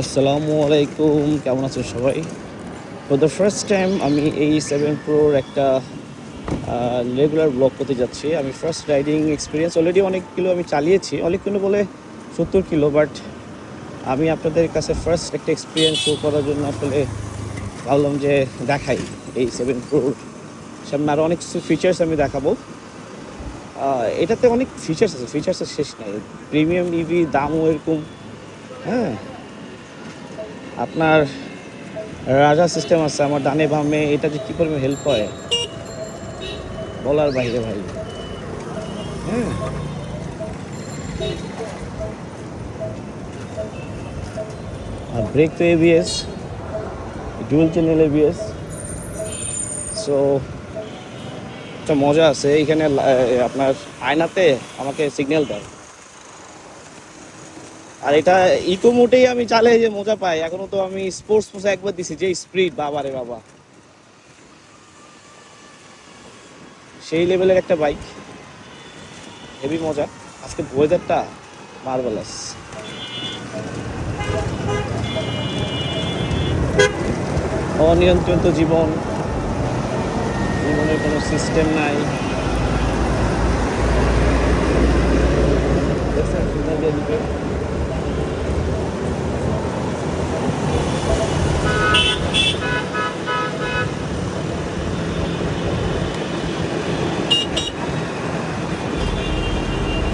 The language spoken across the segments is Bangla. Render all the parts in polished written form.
আসসালামু আলাইকুম, কেমন আছেন সবাই? ফর দ্য ফার্স্ট টাইম আমি এই 7 প্রোর একটা রেগুলার ব্লগ করতে যাচ্ছি। আমি ফার্স্ট রাইডিং এক্সপিরিয়েন্স অলরেডি অনেক কিলো আমি চালিয়েছি, অনেক কিলো বলে 70 কিলো, বাট আমি আপনাদের কাছে ফার্স্ট একটা এক্সপিরিয়েন্স শো করার জন্য আসলে ভাবলাম যে দেখাই এই 7 প্রোর সামনে আরও অনেক কিছু ফিচার্স আমি দেখাবো। এটাতে অনেক ফিচার্স আছে, ফিচার্সের শেষ নেই। প্রিমিয়াম ইভি, দামও এরকম। হ্যাঁ, আপনার রাজা সিস্টেম আছে আমার ডানে বামে, এটা যে কী পরিমাণ হেল্প হয় বলার বাইরে ভাই। হ্যাঁ, আর ব্রেক তো ABS, dual channel ABS. So একটা মজা আছে এখানে। আপনার আয়নাতে আমাকে সিগন্যাল দেয়, আর এটা ইকো মোটেই আমি চালাই যে মজা পাই। এখনো তো আমি স্পোর্টস মোডে একবার দিছি, যে স্পিড বাবা রে বাবা, সেই লেভেলের একটা বাইক, হেভি মজা। আজকে ওয়েদারটা মার্ভেলাস। অনিয়ন্ত্রিত জীবন, জীবনের কোনো সিস্টেম নাই। দেখছেন সিগন্যাল দিয়ে দিবে।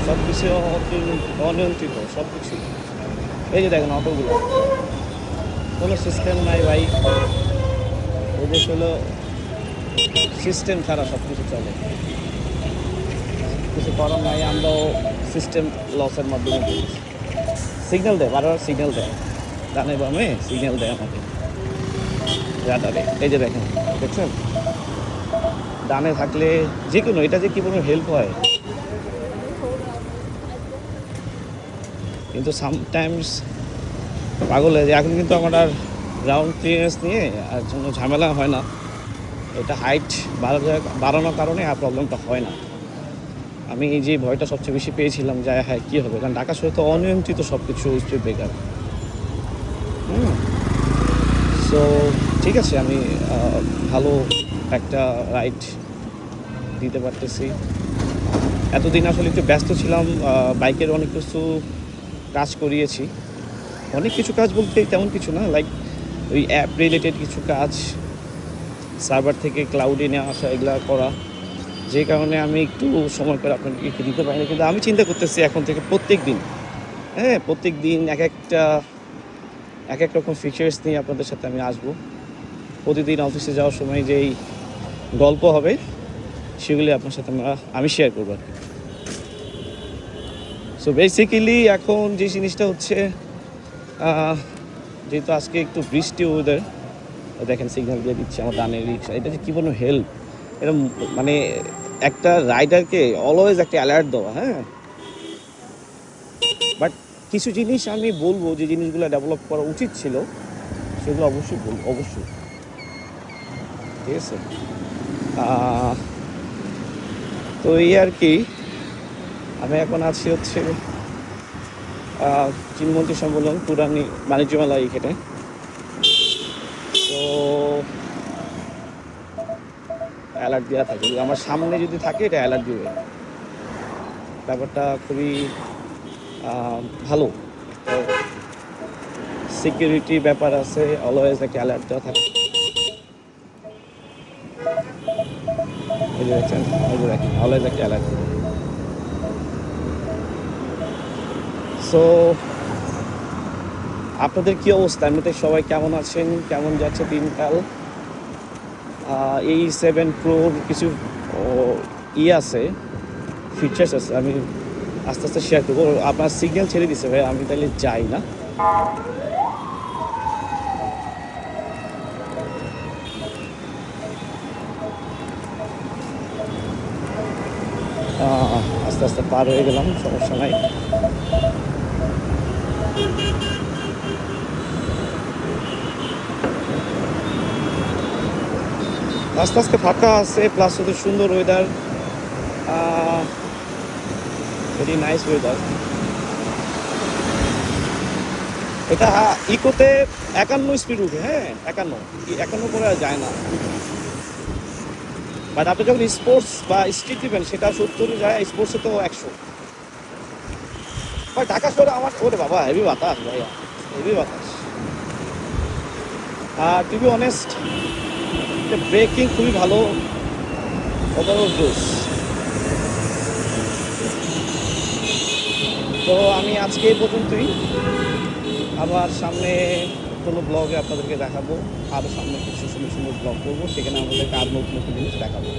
সব কিছু অনিয়ন্ত্রিত, সব কিছুই। এই যে দেখেন অটোগুলো, কোনো সিস্টেম নাই ভাই। এদেশ হলো সিস্টেম ছাড়া সব কিছু চলে, কিছু করার নাই। আমরাও সিস্টেম লসের মাধ্যমে চলছি। সিগন্যাল দেয়, বারবার সিগন্যাল দেয়, ডানে বামে সিগন্যাল দেয় আমাকে রাডারে। এই যে দেখেন, দেখছেন ডানে থাকলে যে কোনো, এটা যে কি কোনো হেল্প হয়। কিন্তু সামটাইমস পাগল হয়ে যায়। এখন কিন্তু আমার আর গ্রাউন্ড ক্লিয়ারেন্স নিয়ে আর জন্য ঝামেলা হয় না। এটা হাইট বাড়ানোর কারণে আর প্রবলেমটা হয় না। আমি এই যে ভয়টা সবচেয়ে বেশি পেয়েছিলাম যে হ্যাঁ কী হবে, কারণ ঢাকা শহরে তো অনিয়ন্ত্রিত সব কিছু, স্পিড ব্রেকার। সো ঠিক আছে, আমি ভালো একটা রাইড দিতে পারতেছি। এতদিন আসলে একটু ব্যস্ত ছিলাম, বাইকের অনেক কিছু কাজ করিয়েছি। অনেক কিছু কাজ বলতে তেমন কিছু না, লাইক ওই অ্যাপ রিলেটেড কিছু কাজ, সার্ভার থেকে ক্লাউডে নিয়ে আসা, এগুলা করা, যে কারণে আমি একটু সময় করে আপনাদেরকে দিতে পারি না। কিন্তু আমি চিন্তা করতেছি এখন থেকে প্রত্যেক দিন, হ্যাঁ প্রত্যেক দিন এক এক রকম ফিচার্স নিয়ে আপনাদের সাথে আমি আসবো। প্রতিদিন অফিসে যাওয়ার সময় যেই গল্প হবে সেগুলি আপনার সাথে আমি শেয়ার করবো আর কি। সো বেসিক্যালি এখন যে জিনিসটা হচ্ছে, যেহেতু আজকে একটু বৃষ্টি ওয়েদার, দেখেন সিগন্যাল দিয়ে দিচ্ছে আমার ডানের রিক্সা। এটা যে কী বলবো হেল্প, এটা মানে একটা রাইডারকে অলওয়েজ একটা অ্যালার্ট দেওয়া। হ্যাঁ, বাট কিছু জিনিস আমি বলবো যে জিনিসগুলো ডেভেলপ করা উচিত ছিল, সেগুলো অবশ্যই বলবো, অবশ্যই। ঠিক আছে, তো এই আর কি। আমি এখন আছি হচ্ছে চিনমন্ত্রী সম্মেলন, পুরানি বাণিজ্য মেলা এইখানে। তো অ্যালার্ট দেওয়া থাকে, আমার সামনে যদি থাকে এটা অ্যালার্ট দিবে। ব্যাপারটা খুবই ভালো, সিকিউরিটি ব্যাপার আছে, অলওয়েজ একটা অ্যালার্ট দেওয়া থাকে। এই যে দেখছেন, এই যে দেখেন অলওয়েজ একটা অ্যালার্ট। সো আপনাদের কী অবস্থা, এমনিতে সবাই কেমন আছেন, কেমন যাচ্ছে দিনকাল? এই 7 প্রোর কিছু আছে, ফিচার্স আছে, আমি আস্তে আস্তে শেয়ার করবো। আপনার সিগন্যাল ছেড়ে দিছে ভাই, আমি তাহলে যাই না। আস্তে আস্তে পার হয়ে গেলাম, সমস্যা নাই। আস্তে আস্তে ফাঁকা আছে, প্লাস হচ্ছে সুন্দর ওয়েদার, ভেরি নাইস ওয়েদার। এটা ইকোতে 51 স্পিড উঠে, হ্যাঁ 51 করে আর যায় না। বাট আপনি যখন স্পোর্টস বা স্ট্রিট দিবেন সেটা 70 যায়, স্পোর্টসে তো 100। ভাই ঢাকা শহরে আমার ওরে বাবা হেভি বাতাস ভাইয়া, হেভি বাতাস। আর টু বি অনেস্ট ব্রেকিং খুবই ভালো, ওভারঅল জোস। তো আমি আজকে এই পর্যন্তই, আবার সামনে কোনো ব্লগে আপনাদেরকে দেখাবো, আরও সামনে কিছু সুন্দর সুন্দর ব্লগ করবো, সেখানে আমাদেরকে আরও নতুন নতুন জিনিস দেখাবো।